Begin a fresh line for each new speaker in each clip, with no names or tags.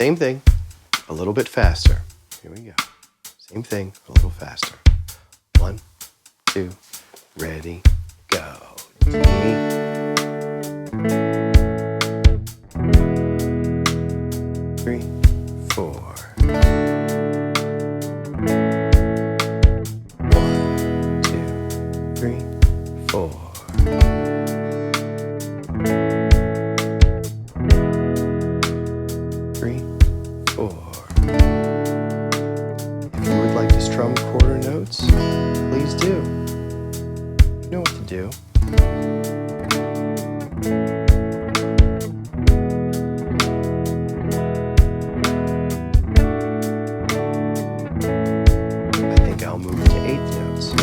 Same thing, a little bit faster. Here we go. Same thing, a little faster. 1, 2, ready, go. D, 3, 4. 1, 2, 3, 4. 3, 4. If you would like to strum quarter notes, please do. You know what to do. I think I'll move to eighth notes.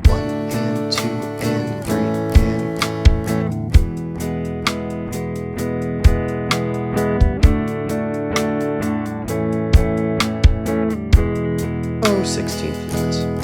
1 and 2 and 3 and 16th notes.